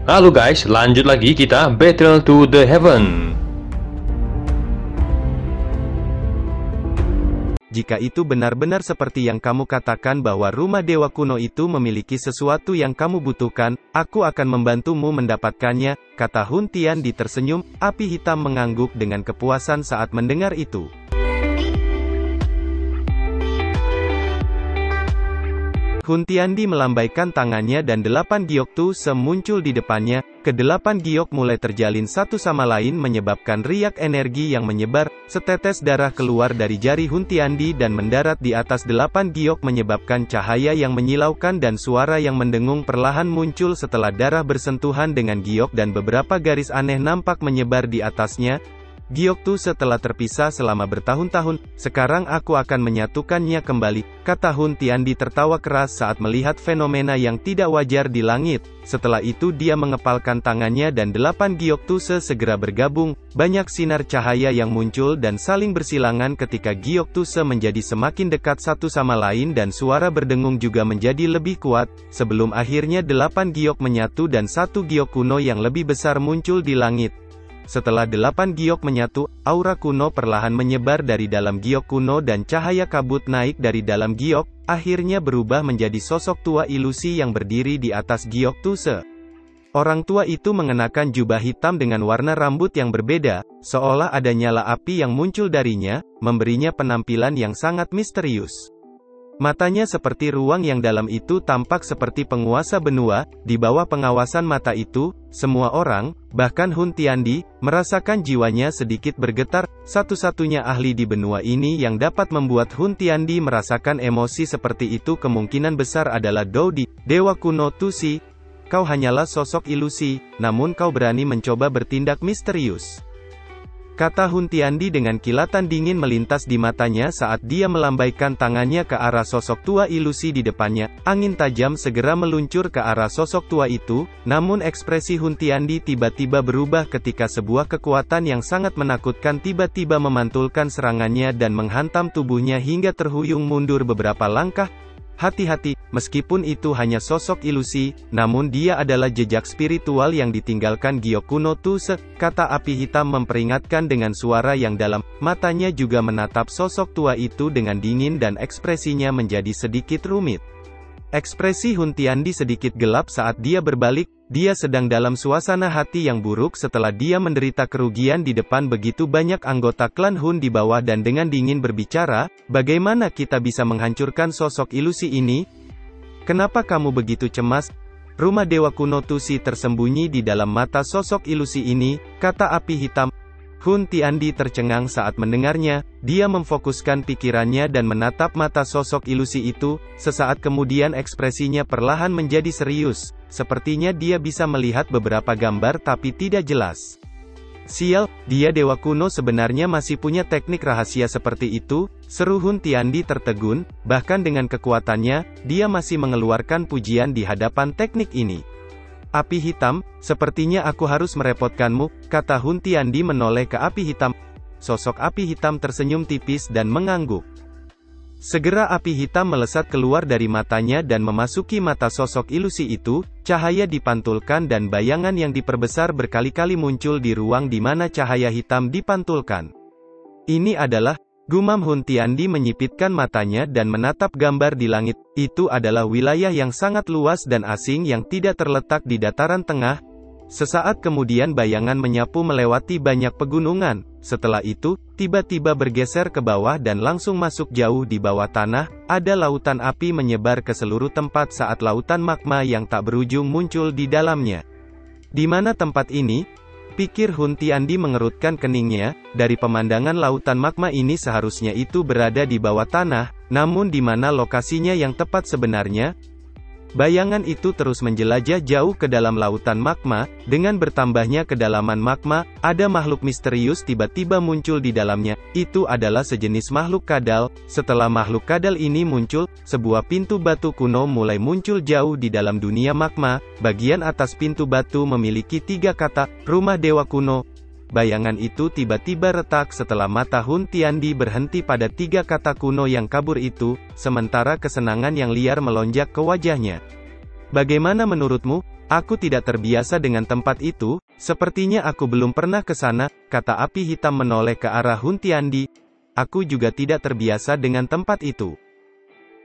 Halo guys, lanjut lagi kita Battle to the Heaven. Jika itu benar-benar seperti yang kamu katakan bahwa rumah dewa kuno itu memiliki sesuatu yang kamu butuhkan, aku akan membantumu mendapatkannya, kata Hun Tiandi tersenyum. Api hitam mengangguk dengan kepuasan saat mendengar itu. Hun Tiandi melambaikan tangannya dan 8 giok Tuse muncul di depannya. Kedelapan giok mulai terjalin satu sama lain menyebabkan riak energi yang menyebar. Setetes darah keluar dari jari Hun Tiandi dan mendarat di atas 8 giok menyebabkan cahaya yang menyilaukan dan suara yang mendengung perlahan muncul setelah darah bersentuhan dengan giok dan beberapa garis aneh nampak menyebar di atasnya. Giok Tuse telah terpisah selama bertahun-tahun, sekarang aku akan menyatukannya kembali, kata Hun Tiandi tertawa keras saat melihat fenomena yang tidak wajar di langit. Setelah itu dia mengepalkan tangannya dan 8 giok Tuse segera bergabung, banyak sinar cahaya yang muncul dan saling bersilangan ketika giok Tuse menjadi semakin dekat satu sama lain dan suara berdengung juga menjadi lebih kuat, sebelum akhirnya 8 giok menyatu dan satu giok kuno yang lebih besar muncul di langit. Setelah 8 giok menyatu, aura kuno perlahan menyebar dari dalam giok kuno dan cahaya kabut naik dari dalam giok, akhirnya berubah menjadi sosok tua ilusi yang berdiri di atas giok Tuse. Orang tua itu mengenakan jubah hitam dengan warna rambut yang berbeda, seolah ada nyala api yang muncul darinya, memberinya penampilan yang sangat misterius. Matanya seperti ruang yang dalam itu tampak seperti penguasa benua. Di bawah pengawasan mata itu, semua orang, bahkan Hun Tiandi, merasakan jiwanya sedikit bergetar. Satu-satunya ahli di benua ini yang dapat membuat Hun Tiandi merasakan emosi seperti itu kemungkinan besar adalah Doudi, dewa kuno Tusi. Kau hanyalah sosok ilusi, namun kau berani mencoba bertindak misterius, kata Hun Tiandi dengan kilatan dingin melintas di matanya saat dia melambaikan tangannya ke arah sosok tua ilusi di depannya. Angin tajam segera meluncur ke arah sosok tua itu, namun ekspresi Hun Tiandi tiba-tiba berubah ketika sebuah kekuatan yang sangat menakutkan tiba-tiba memantulkan serangannya dan menghantam tubuhnya hingga terhuyung mundur beberapa langkah. Hati-hati, meskipun itu hanya sosok ilusi, namun dia adalah jejak spiritual yang ditinggalkan giok kuno Tuse, kata api hitam memperingatkan dengan suara yang dalam. Matanya juga menatap sosok tua itu dengan dingin dan ekspresinya menjadi sedikit rumit. Ekspresi Hun Tiandi sedikit gelap saat dia berbalik. Dia sedang dalam suasana hati yang buruk setelah dia menderita kerugian di depan begitu banyak anggota klan Hun di bawah dan dengan dingin berbicara, bagaimana kita bisa menghancurkan sosok ilusi ini? Kenapa kamu begitu cemas? Rumah dewa kuno Tusi tersembunyi di dalam mata sosok ilusi ini, kata api hitam. Hun Tiandi tercengang saat mendengarnya, dia memfokuskan pikirannya dan menatap mata sosok ilusi itu. Sesaat kemudian ekspresinya perlahan menjadi serius, sepertinya dia bisa melihat beberapa gambar tapi tidak jelas. Sial, dia dewa kuno sebenarnya masih punya teknik rahasia seperti itu, seru Hun Tiandi tertegun, bahkan dengan kekuatannya, dia masih mengeluarkan pujian di hadapan teknik ini. Api hitam, sepertinya aku harus merepotkanmu, kata Hun Tiandi menoleh ke api hitam. Sosok api hitam tersenyum tipis dan mengangguk. Segera api hitam melesat keluar dari matanya dan memasuki mata sosok ilusi itu, cahaya dipantulkan dan bayangan yang diperbesar berkali-kali muncul di ruang di mana cahaya hitam dipantulkan. Ini adalah, gumam Hun Tiandi menyipitkan matanya dan menatap gambar di langit. Itu adalah wilayah yang sangat luas dan asing yang tidak terletak di dataran tengah. Sesaat kemudian bayangan menyapu melewati banyak pegunungan. Setelah itu, tiba-tiba bergeser ke bawah dan langsung masuk jauh di bawah tanah. Ada lautan api menyebar ke seluruh tempat saat lautan magma yang tak berujung muncul di dalamnya. Di mana tempat ini? Pikir Hun Tiandi mengerutkan keningnya. Dari pemandangan lautan magma ini seharusnya itu berada di bawah tanah, namun di mana lokasinya yang tepat sebenarnya? Bayangan itu terus menjelajah jauh ke dalam lautan magma. Dengan bertambahnya kedalaman magma, ada makhluk misterius tiba-tiba muncul di dalamnya. Itu adalah sejenis makhluk kadal. Setelah makhluk kadal ini muncul, sebuah pintu batu kuno mulai muncul jauh di dalam dunia magma. Bagian atas pintu batu memiliki 3 kata, Rumah Dewa Kuno. Bayangan itu tiba-tiba retak setelah mata Hun Tiandi berhenti pada 3 kata kuno yang kabur itu, sementara kesenangan yang liar melonjak ke wajahnya. Bagaimana menurutmu? Aku tidak terbiasa dengan tempat itu, sepertinya aku belum pernah ke sana, kata api hitam menoleh ke arah Hun Tiandi. Aku juga tidak terbiasa dengan tempat itu.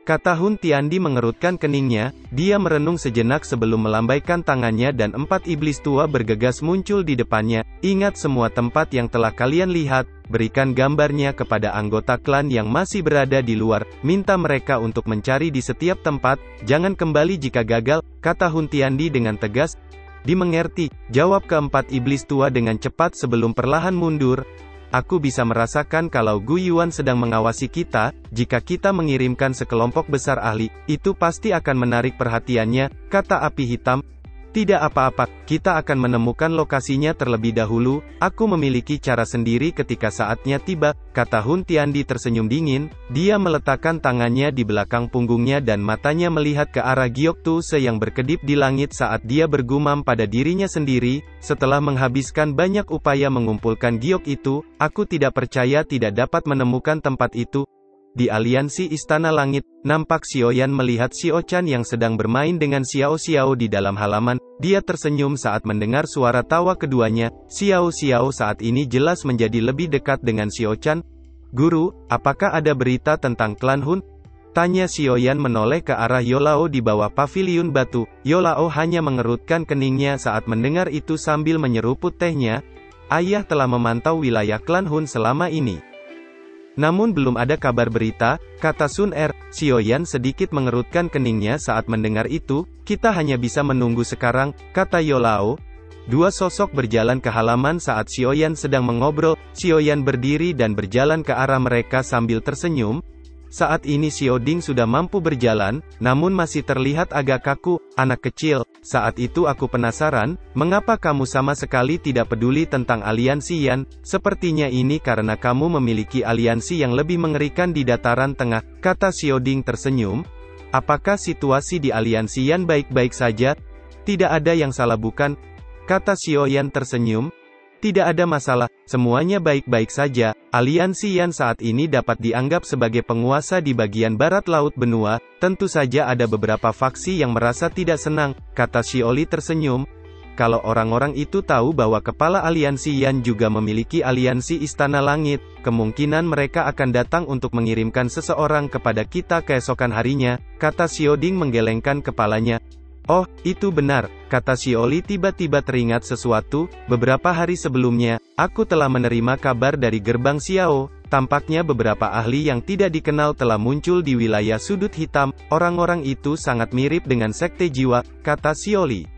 Kata Hun Tiandi mengerutkan keningnya, dia merenung sejenak sebelum melambaikan tangannya dan 4 iblis tua bergegas muncul di depannya. Ingat semua tempat yang telah kalian lihat, berikan gambarnya kepada anggota klan yang masih berada di luar, minta mereka untuk mencari di setiap tempat, jangan kembali jika gagal, kata Hun Tiandi dengan tegas. Dimengerti, jawab keempat iblis tua dengan cepat sebelum perlahan mundur. Aku bisa merasakan kalau Gu Yuan sedang mengawasi kita, jika kita mengirimkan sekelompok besar ahli, itu pasti akan menarik perhatiannya, kata api hitam. Tidak apa-apa, kita akan menemukan lokasinya terlebih dahulu, aku memiliki cara sendiri ketika saatnya tiba, kata Hun Tiandi tersenyum dingin, dia meletakkan tangannya di belakang punggungnya dan matanya melihat ke arah Gyoktu yang berkedip di langit saat dia bergumam pada dirinya sendiri, setelah menghabiskan banyak upaya mengumpulkan giok itu, aku tidak percaya tidak dapat menemukan tempat itu. Di aliansi Istana Langit, nampak Xiaoyan melihat Xiao-chan yang sedang bermain dengan Xiao-xiao di dalam halaman, dia tersenyum saat mendengar suara tawa keduanya, Xiao-xiao saat ini jelas menjadi lebih dekat dengan Xiao-chan. Guru, apakah ada berita tentang klan Hun? Tanya Xiaoyan menoleh ke arah Yolao di bawah paviliun batu, Yolao hanya mengerutkan keningnya saat mendengar itu sambil menyeruput tehnya. Ayah telah memantau wilayah klan Hun selama ini. Namun belum ada kabar berita, kata Sun Er. Xiaoyan sedikit mengerutkan keningnya saat mendengar itu, kita hanya bisa menunggu sekarang, kata Yolao. Dua sosok berjalan ke halaman saat Xiaoyan sedang mengobrol, Xiaoyan berdiri dan berjalan ke arah mereka sambil tersenyum. Saat ini Xiao Ding sudah mampu berjalan, namun masih terlihat agak kaku, anak kecil, saat itu aku penasaran, mengapa kamu sama sekali tidak peduli tentang aliansi Yan, sepertinya ini karena kamu memiliki aliansi yang lebih mengerikan di dataran tengah, kata Xiao Ding tersenyum. Apakah situasi di aliansi Yan baik-baik saja? Tidak ada yang salah bukan? Kata Xiaoyan tersenyum. Tidak ada masalah, semuanya baik-baik saja. Aliansi Yan saat ini dapat dianggap sebagai penguasa di bagian barat laut benua, tentu saja ada beberapa faksi yang merasa tidak senang, kata Xiaoli tersenyum. Kalau orang-orang itu tahu bahwa kepala aliansi Yan juga memiliki aliansi Istana Langit, kemungkinan mereka akan datang untuk mengirimkan seseorang kepada kita keesokan harinya, kata Xiao Ding menggelengkan kepalanya. Oh, itu benar, kata Xiaoli tiba-tiba teringat sesuatu, beberapa hari sebelumnya, aku telah menerima kabar dari gerbang Xiao, tampaknya beberapa ahli yang tidak dikenal telah muncul di wilayah sudut hitam, orang-orang itu sangat mirip dengan sekte jiwa, kata Xiaoli.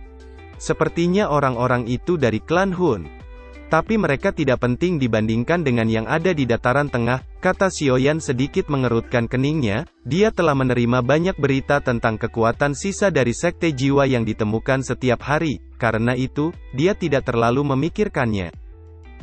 Sepertinya orang-orang itu dari klan Hun. Tapi mereka tidak penting dibandingkan dengan yang ada di dataran tengah, kata Xiaoyan sedikit mengerutkan keningnya, dia telah menerima banyak berita tentang kekuatan sisa dari sekte jiwa yang ditemukan setiap hari, karena itu, dia tidak terlalu memikirkannya.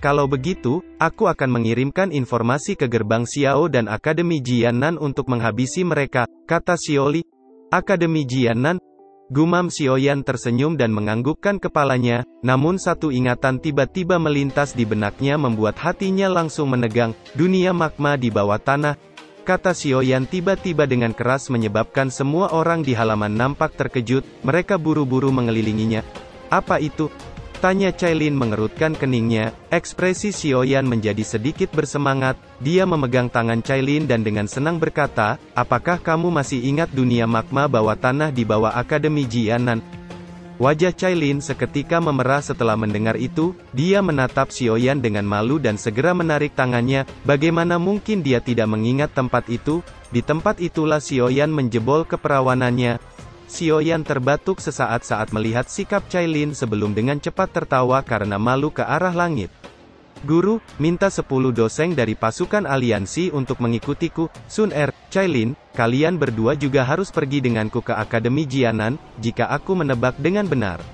Kalau begitu, aku akan mengirimkan informasi ke gerbang Xiao dan Akademi Jianan untuk menghabisi mereka, kata Xiaoli. Akademi Jianan? Gumam Xiaoyan tersenyum dan menganggukkan kepalanya, namun satu ingatan tiba-tiba melintas di benaknya membuat hatinya langsung menegang, dunia magma di bawah tanah. Kata Xiaoyan tiba-tiba dengan keras menyebabkan semua orang di halaman nampak terkejut, mereka buru-buru mengelilinginya. Apa itu? Tanya Cailin mengerutkan keningnya, ekspresi Xiaoyan menjadi sedikit bersemangat, dia memegang tangan Cailin dan dengan senang berkata, apakah kamu masih ingat dunia magma bawah tanah di bawah Akademi Jianan? Wajah Cailin seketika memerah setelah mendengar itu, dia menatap Xiaoyan dengan malu dan segera menarik tangannya, bagaimana mungkin dia tidak mengingat tempat itu, di tempat itulah Xiaoyan menjebol keperawanannya. Xiaoyan terbatuk sesaat saat melihat sikap Cailin sebelum dengan cepat tertawa karena malu ke arah langit. Guru, minta 10 doseng dari pasukan aliansi untuk mengikutiku, Sun Er, Cailin, kalian berdua juga harus pergi denganku ke Akademi Jianan, jika aku menebak dengan benar.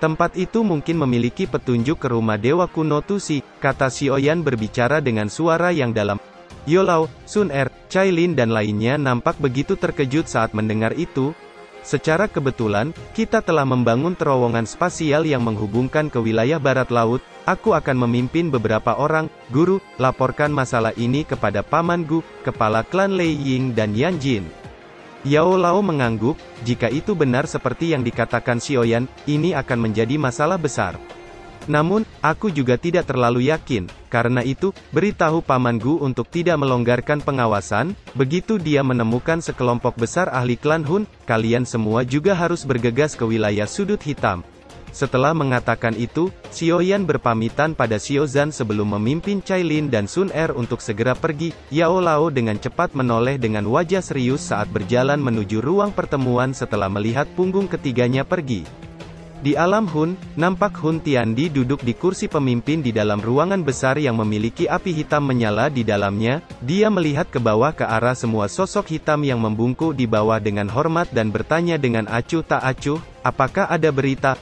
Tempat itu mungkin memiliki petunjuk ke rumah dewa kuno Tusi, kata Xiaoyan berbicara dengan suara yang dalam. Yolao, Sun Er, Cailin dan lainnya nampak begitu terkejut saat mendengar itu. Secara kebetulan, kita telah membangun terowongan spasial yang menghubungkan ke wilayah barat laut, aku akan memimpin beberapa orang, guru, laporkan masalah ini kepada Paman Gu, kepala klan Lei Ying dan Yan Jin. Yao Lao mengangguk, jika itu benar seperti yang dikatakan Xiaoyan, ini akan menjadi masalah besar. Namun, aku juga tidak terlalu yakin, karena itu, beritahu Paman Gu untuk tidak melonggarkan pengawasan, begitu dia menemukan sekelompok besar ahli klan Hun, kalian semua juga harus bergegas ke wilayah sudut hitam. Setelah mengatakan itu, Xiaoyan berpamitan pada Xiaozan sebelum memimpin Cailin dan Sun Er untuk segera pergi. Yao Lao dengan cepat menoleh dengan wajah serius saat berjalan menuju ruang pertemuan setelah melihat punggung ketiganya pergi. Di alam Hun, nampak Hun Tiandi duduk di kursi pemimpin di dalam ruangan besar yang memiliki api hitam menyala di dalamnya. Dia melihat ke bawah ke arah semua sosok hitam yang membungkuk di bawah dengan hormat dan bertanya dengan acuh tak acuh, apakah ada berita?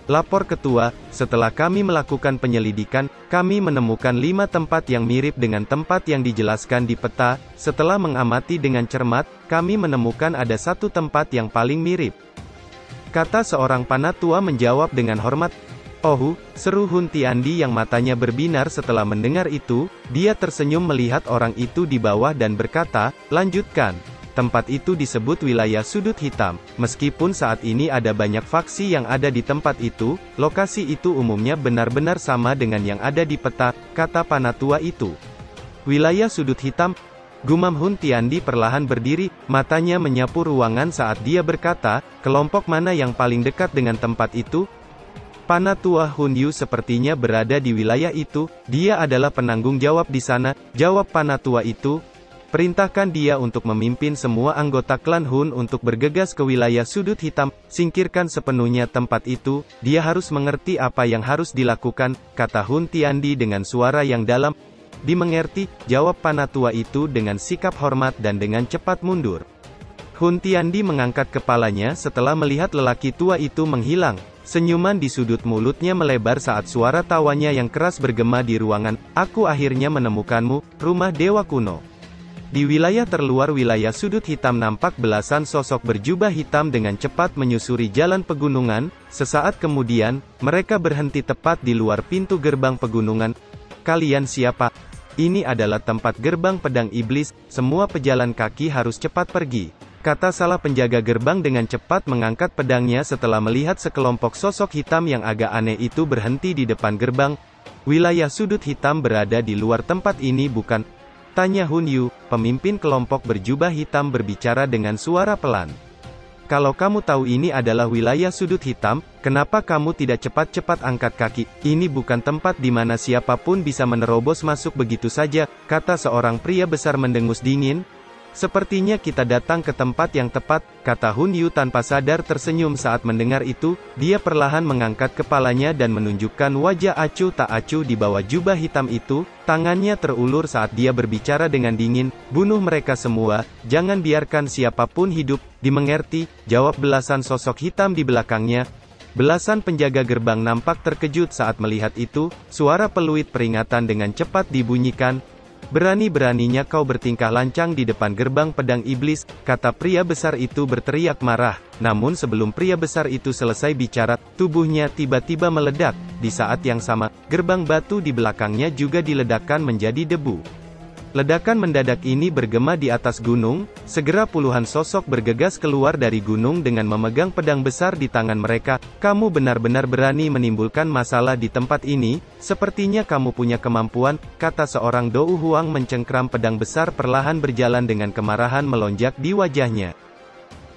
Lapor ketua, setelah kami melakukan penyelidikan, kami menemukan 5 tempat yang mirip dengan tempat yang dijelaskan di peta. Setelah mengamati dengan cermat, kami menemukan ada satu tempat yang paling mirip. Kata seorang panatua menjawab dengan hormat. Oh, seru Hun Tiandi yang matanya berbinar setelah mendengar itu. Dia tersenyum melihat orang itu di bawah dan berkata, lanjutkan. Tempat itu disebut wilayah sudut hitam. Meskipun saat ini ada banyak faksi yang ada di tempat itu, lokasi itu umumnya benar-benar sama dengan yang ada di peta, kata panatua itu. Wilayah sudut hitam, gumam Hun Tiandi perlahan berdiri, matanya menyapu ruangan saat dia berkata, kelompok mana yang paling dekat dengan tempat itu? Panatua Hun Yu sepertinya berada di wilayah itu, dia adalah penanggung jawab di sana, jawab panatua itu. Perintahkan dia untuk memimpin semua anggota klan Hun untuk bergegas ke wilayah sudut hitam, singkirkan sepenuhnya tempat itu, dia harus mengerti apa yang harus dilakukan, kata Hun Tiandi dengan suara yang dalam. Dimengerti, jawab panatua itu dengan sikap hormat dan dengan cepat mundur. Hun Tiandi mengangkat kepalanya setelah melihat lelaki tua itu menghilang. Senyuman di sudut mulutnya melebar saat suara tawanya yang keras bergema di ruangan, aku akhirnya menemukanmu, rumah dewa kuno. Di wilayah terluar wilayah sudut hitam nampak belasan sosok berjubah hitam dengan cepat menyusuri jalan pegunungan. Sesaat kemudian, mereka berhenti tepat di luar pintu gerbang pegunungan. Kalian siapa? Ini adalah tempat gerbang pedang iblis, semua pejalan kaki harus cepat pergi. Kata salah penjaga gerbang dengan cepat mengangkat pedangnya setelah melihat sekelompok sosok hitam yang agak aneh itu berhenti di depan gerbang. Wilayah sudut hitam berada di luar tempat ini bukan? Tanya Hun Yu, pemimpin kelompok berjubah hitam berbicara dengan suara pelan. Kalau kamu tahu ini adalah wilayah sudut hitam, kenapa kamu tidak cepat-cepat angkat kaki? Ini bukan tempat di mana siapapun bisa menerobos masuk begitu saja, kata seorang pria besar mendengus dingin. Sepertinya kita datang ke tempat yang tepat, kata Hun Yu tanpa sadar tersenyum saat mendengar itu. Dia perlahan mengangkat kepalanya dan menunjukkan wajah acuh tak acuh di bawah jubah hitam itu. Tangannya terulur saat dia berbicara dengan dingin, bunuh mereka semua, jangan biarkan siapapun hidup, dimengerti, jawab belasan sosok hitam di belakangnya. Belasan penjaga gerbang nampak terkejut saat melihat itu, suara peluit peringatan dengan cepat dibunyikan. Berani-beraninya kau bertingkah lancang di depan gerbang pedang iblis, kata pria besar itu berteriak marah. Namun sebelum pria besar itu selesai bicara, tubuhnya tiba-tiba meledak. Di saat yang sama, gerbang batu di belakangnya juga diledakkan menjadi debu. Ledakan mendadak ini bergema di atas gunung, segera puluhan sosok bergegas keluar dari gunung dengan memegang pedang besar di tangan mereka. Kamu benar-benar berani menimbulkan masalah di tempat ini, sepertinya kamu punya kemampuan, kata seorang Dou Huang mencengkram pedang besar perlahan berjalan dengan kemarahan melonjak di wajahnya.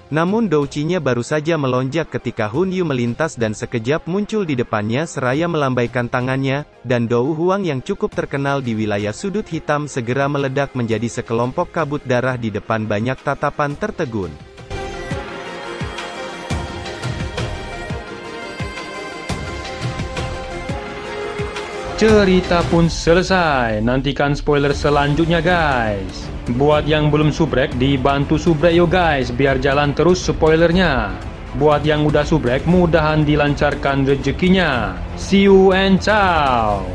Namun Douci-nya baru saja melonjak ketika Hun Yu melintas dan sekejap muncul di depannya seraya melambaikan tangannya, dan Dou Huang yang cukup terkenal di wilayah sudut hitam segera meledak menjadi sekelompok kabut darah di depan banyak tatapan tertegun. Cerita pun selesai, nantikan spoiler selanjutnya guys. Buat yang belum subrek, dibantu subrek yo guys, biar jalan terus spoilernya. Buat yang udah subrek, mudahan dilancarkan rezekinya. See you and ciao.